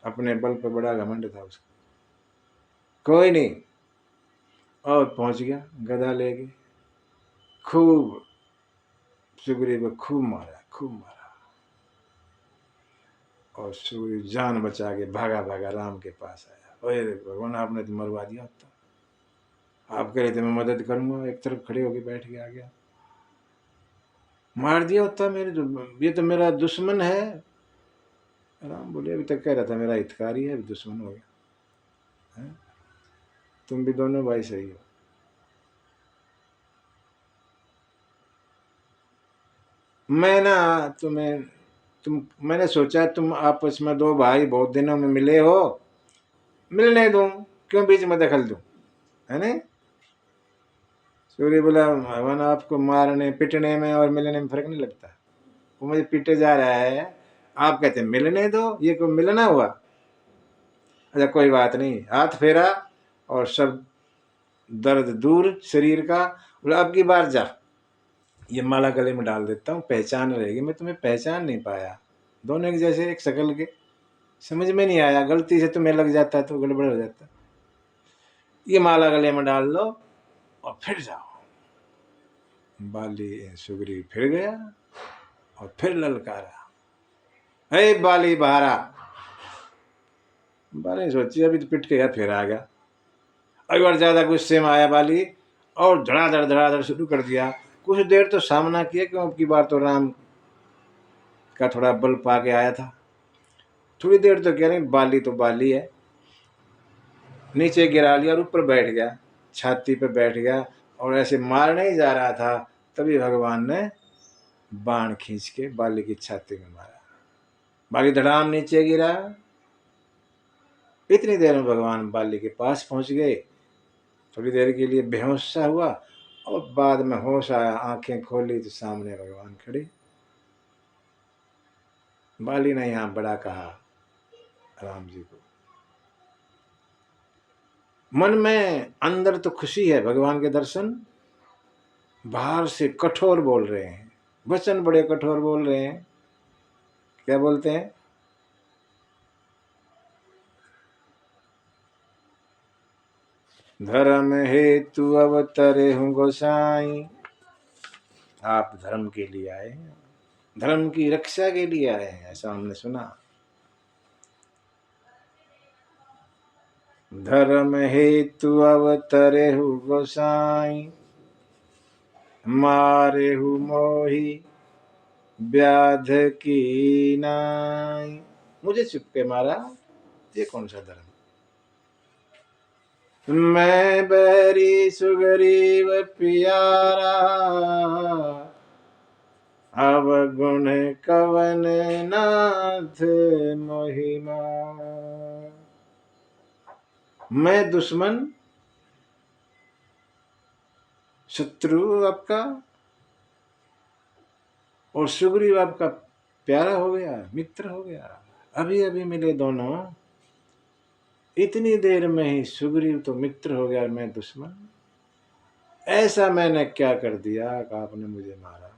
अपने बल पर बड़ा घमंड था उसका। कोई नहीं, और पहुंच गया गदा लेके, खूब सुग्रीव को खूब मारा, खूब मारा। और सुग्रीव जान बचा के भागा भागा राम के पास आया। ओए भगवान, आपने तो मरवा दिया होता, आप कह रहे थे मैं मदद करूंगा, एक तरफ खड़े होके बैठ के आ गया, मार दिया होता मेरे, ये तो मेरा दुश्मन है। राम बोले, अभी तक कह रहा था मेरा हितकारी है, अभी दुश्मन हो गया है? तुम भी दोनों भाई सही हो। मैं ना मैंने सोचा तुम आपस में दो भाई बहुत दिनों में मिले हो, मिलने दूं, क्यों बीच में दखल दूं, है ना? सूर्य बोला, भगवान आपको मारने पिटने में और मिलने में फर्क नहीं लगता, वो मुझे पीटे जा रहा है, आप कहते मिलने दो, ये कोई मिलना हुआ? अच्छा कोई बात नहीं, हाथ फेरा और सब दर्द दूर शरीर का। बोला अब की बार जा, ये माला गले में डाल देता हूँ, पहचान रहेगी। मैं तुम्हें पहचान नहीं पाया, दोनों एक जैसे, एक शकल के, समझ में नहीं आया, गलती से तुम्हें लग जाता तो गड़बड़ हो जाता। ये माला गले में डाल लो और फिर जाओ। बाली सुग्रीव फिर गया और फिर ललकारा, हे बाली बहारा। बाली सोची अभी तो पिट के गया, फिर आ गया। एक बार ज़्यादा गुस्से में आया बाली और धड़ाधड़ शुरू कर दिया। कुछ देर तो सामना किया, क्यों अब की बार तो राम का थोड़ा बल पा के आया था। थोड़ी देर तो कह रहे बाली तो बाली है, नीचे गिरा लिया और ऊपर बैठ गया, छाती पे बैठ गया और ऐसे मारने ही जा रहा था, तभी भगवान ने बाण खींच के बाली की छाती में मारा। बाली धड़ाम नीचे गिरा। इतनी देर में भगवान बाली के पास पहुंच गए। थोड़ी देर के लिए बेहोश सा हुआ और बाद में होश आया, आंखें खोली तो सामने भगवान खड़े। बाली ने यहां बड़ा कहा राम जी को, मन में अंदर तो खुशी है भगवान के दर्शन, बाहर से कठोर बोल रहे हैं, वचन बड़े कठोर बोल रहे हैं। क्या बोलते हैं? धर्म हेतु अवतरे हूँ गोसाई। आप धर्म के लिए आए हैं, धर्म की रक्षा के लिए आए हैं, ऐसा हमने सुना। धर्म हेतु अवतरे हूँ गोसाई, मारे हूँ मोही व्याध की नाई। मुझे चुपके मारा, ये कौन सा धर्म? मैं बैरी सुग्रीव प्यारा, अवगुण कवन नाथ महिमा। मैं दुश्मन शत्रु आपका और सुग्रीव आपका प्यारा हो गया, मित्र हो गया। अभी अभी मिले दोनों, इतनी देर में ही सुग्रीव तो मित्र हो गया और मैं दुश्मन। ऐसा मैंने क्या कर दिया कि आपने मुझे मारा?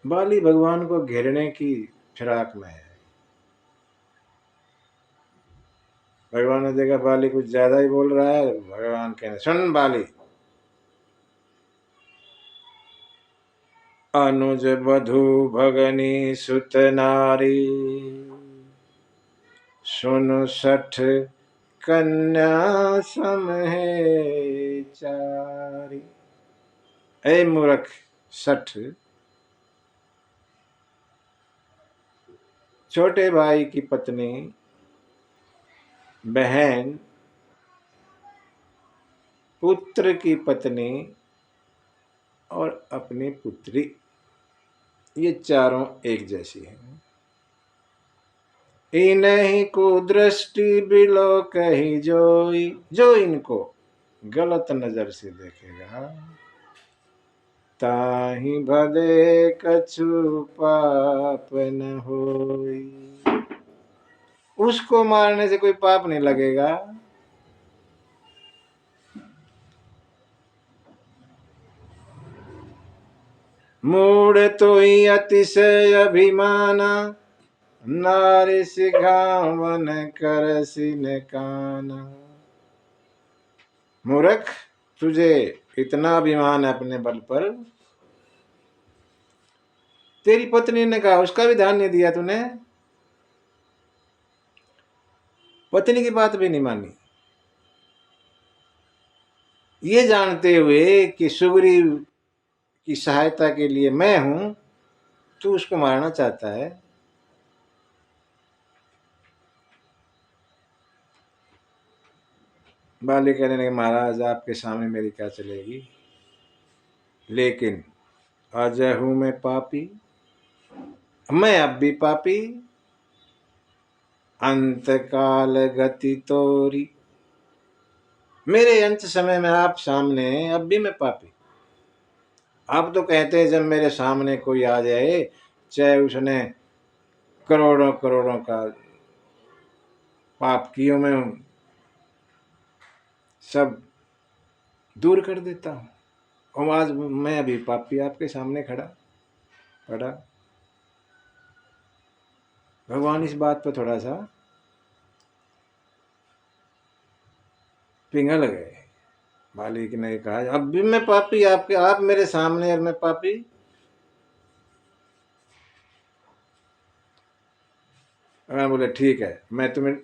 बाली भगवान को घेरने की फिराक में है। भगवान ने देखा बाली कुछ ज्यादा ही बोल रहा है। भगवान कहने, सुन बाली, अनुज बधु भगनी सुत नारी, सुन 60 कन्या सम है चारी। ए मूर्ख, 60 छोटे भाई की पत्नी, बहन, पुत्र की पत्नी और अपनी पुत्री, ये चारों एक जैसी हैं। इन्हीं को दृष्टि बिलो कही जोई, जो इनको गलत नजर से देखेगा ताही भले कछु पाप न होई। उसको मारने से कोई पाप नहीं लगेगा। मूढ़ तो ही अतिशय अभिमाना, नारी सिघावन कर सिन काना। मूर्ख, तुझे इतना अभिमान है अपने बल पर। तेरी पत्नी ने कहा, उसका भी ध्यान नहीं दिया तूने, पत्नी की बात भी नहीं मानी। ये जानते हुए कि सुग्रीव की सहायता के लिए मैं हूं, तू उसको मारना चाहता है। बाली कहने लगे, महाराज आपके सामने मेरी क्या चलेगी, लेकिन अजय हूं मैं पापी, मैं अब भी पापी, अंत काल गति तोरी। मेरे अंत समय में आप सामने अब भी मैं पापी। आप तो कहते हैं जब मेरे सामने कोई आ जाए, चाहे उसने करोड़ों करोड़ों का पाप कियो, मैं सब दूर कर देता हूं। और आज मैं अभी पापी आपके सामने खड़ा पड़ा। भगवान इस बात पर थोड़ा सा पिघल गए। बाली ने कहा, अब भी मैं पापी, आपके आप मेरे सामने और मैं पापी। बोले ठीक है, मैं तुम्हें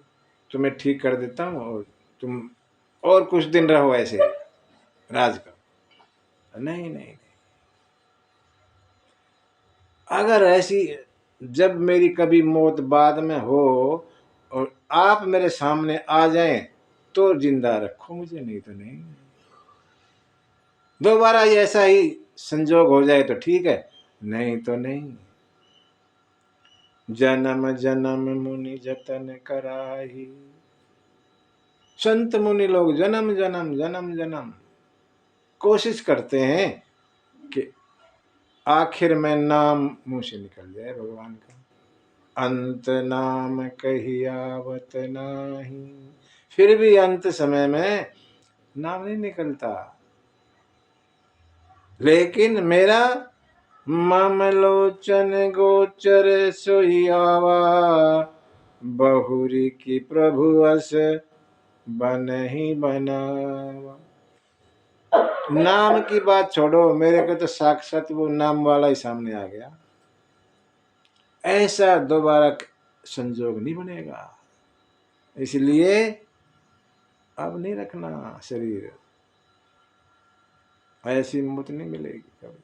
तुम्हें ठीक कर देता हूँ और तुम और कुछ दिन रहो ऐसे राज करो। नहीं नहीं नहीं, अगर ऐसी जब मेरी कभी मौत बाद में हो और आप मेरे सामने आ जाएं तो जिंदा रखो मुझे, नहीं तो नहीं। दोबारा ऐसा ही संजोग हो जाए तो ठीक है, नहीं तो नहीं। जन्म जन्म मुनि जतन कराही, संत मुनि लोग जन्म जन्म जन्म जन्म कोशिश करते हैं कि आखिर में नाम मुंह से निकल जाए भगवान का। अंत नाम कही आवत नाही, फिर भी अंत समय में नाम नहीं निकलता। लेकिन मेरा ममलोचन गोचर सोई आवा, बहुरी की प्रभु अस बन ही बनावा। नाम की बात छोड़ो, मेरे को तो साक्षात वो नाम वाला ही सामने आ गया। ऐसा दोबारा संजोग नहीं बनेगा, इसलिए अब नहीं रखना शरीर, ऐसी मौत नहीं मिलेगी कभी।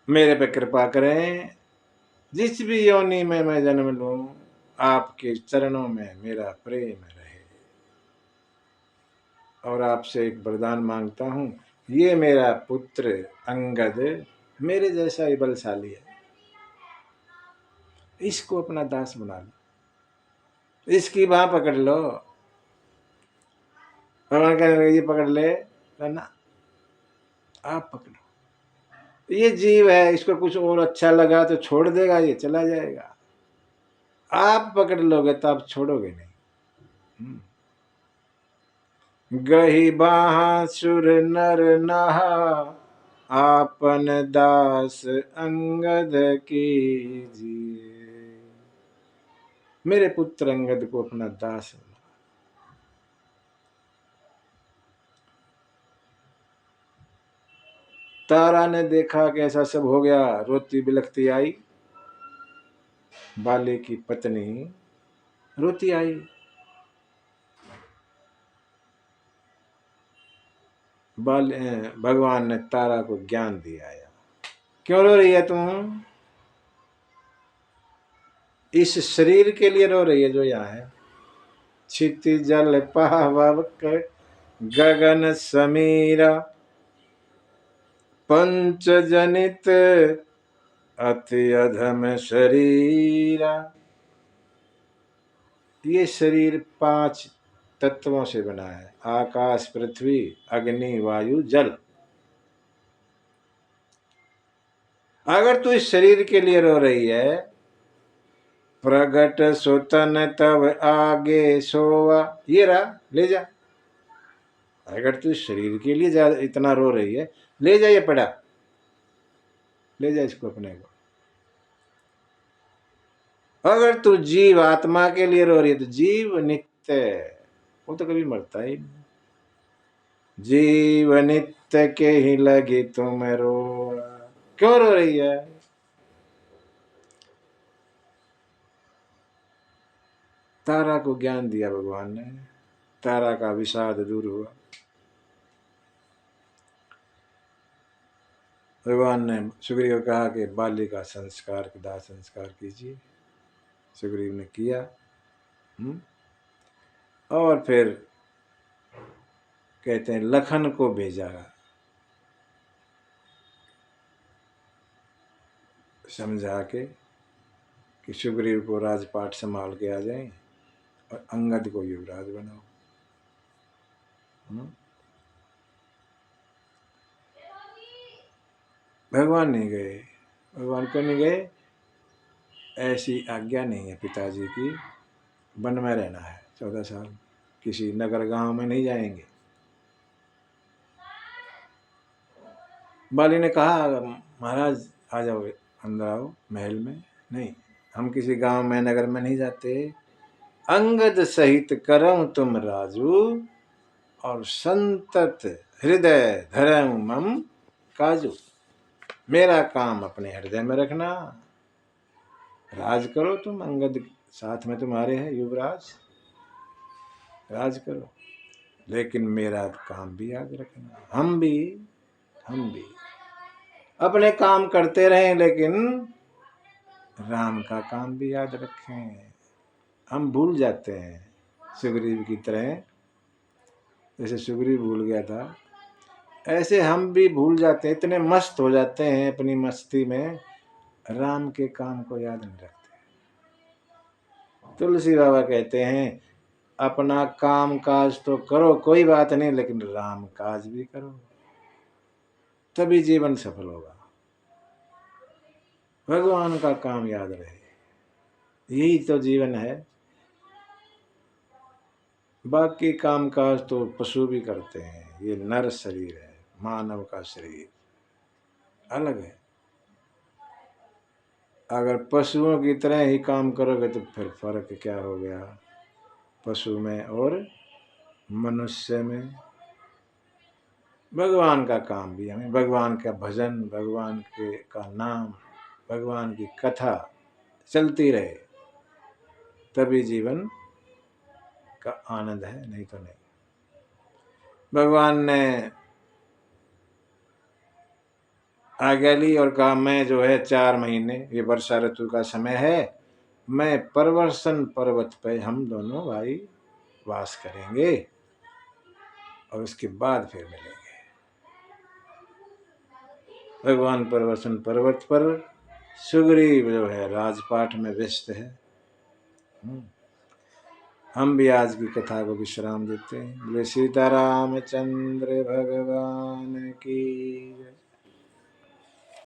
मेरे पे कृपा करें, जिस भी योनि में मैं जन्म लूं, आपके चरणों में मेरा प्रेम रहे। और आपसे एक वरदान मांगता हूं, ये मेरा पुत्र अंगद मेरे जैसा ही बलशाली है, इसको अपना दास बना लो, इसकी बाह पकड़ लो। भगवान कहने ये पकड़ ले, ना आप पकड़ो। ये जीव है, इसको कुछ और अच्छा लगा तो छोड़ देगा, ये चला जाएगा। आप पकड़ लोगे तो आप छोड़ोगे नहीं। गही बाहा सुर नर नहा, आपन दास अंगद कीजिए। मेरे पुत्र अंगद को अपना दास बना। तारा ने देखा कि ऐसा सब हो गया, रोती बिलखती आई। बाले की पत्नी रोती आई। भगवान ने तारा को ज्ञान दिया, क्यों रो रही है तुम? इस शरीर के लिए रो रही है जो यहाँ है। क्षिति जल पावक गगन समीरा, पंच जनित अति अधम शरीरा। ये शरीर 5 तत्वों से बना है, आकाश पृथ्वी अग्नि वायु जल। अगर तू इस शरीर के लिए रो रही है, प्रगट सुतन तब आगे सोवा, ये रहा ले जा। अगर तू इस शरीर के लिए ज्यादा इतना रो रही है, ले जा, ये पड़ा, ले जा इसको अपने को। अगर तू जीव आत्मा के लिए रो रही है तो जीव नित्य, वो तो कभी मरता ही नहीं। जीव नित्य के ही लगी तुम रो, क्यों रो रही है? तारा को ज्ञान दिया भगवान ने, तारा का विषाद दूर हुआ। भगवान ने सुग्रीव को कहा कि बाल्य का संस्कार, दाह संस्कार कीजिए। सुग्रीव ने किया। और फिर कहते हैं लखन को भेजा समझा के कि सुग्रीव को राजपाट संभाल के आ जाएं और अंगद को युवराज बनाओ। भगवान नहीं गए। भगवान क्यों नहीं गए? ऐसी आज्ञा नहीं है पिताजी की, वन में रहना है 14 साल, किसी नगर गांव में नहीं जाएंगे। बाली ने कहा महाराज आ जाओ, अंदर आओ महल में। नहीं, हम किसी गांव में नगर में नहीं जाते। अंगद सहित करम तुम राजू, और संतत हृदय धर्म मम काजू। मेरा काम अपने हृदय में रखना, राज करो तुम, अंगद साथ में तुम्हारे है युवराज, राज करो, लेकिन मेरा काम भी याद रखना। हम भी अपने काम करते रहें, लेकिन राम का काम भी याद रखें। हम भूल जाते हैं सुग्रीव की तरह, जैसे सुग्रीव भूल गया था, ऐसे हम भी भूल जाते हैं, इतने मस्त हो जाते हैं अपनी मस्ती में, राम के काम को याद नहीं रखते। तुलसी बाबा कहते हैं अपना काम काज तो करो कोई बात नहीं, लेकिन राम काज भी करो, तभी जीवन सफल होगा। भगवान का काम याद रहे, यही तो जीवन है। बाकी काम काज तो पशु भी करते हैं, ये नर शरीर है, मानव का शरीर अलग है। अगर पशुओं की तरह ही काम करोगे तो फिर फर्क क्या हो गया पशु में और मनुष्य में। भगवान का काम भी हमें, भगवान का भजन, भगवान के का नाम, भगवान की कथा चलती रहे, तभी जीवन का आनंद है, नहीं तो नहीं। भगवान ने आज्ञा ली और कहा मैं जो है 4 महीने, ये वर्षा ऋतु का समय है, मैं प्रवर्सन पर्वत पे हम दोनों भाई वास करेंगे और उसके बाद फिर मिलेंगे। भगवान प्रवर्सन पर्वत पर, सुग्रीव जो है राजपाठ में व्यस्त है। हम भी आज की कथा को विश्राम देते हैं। बोले सीतारामचंद्र भगवान की।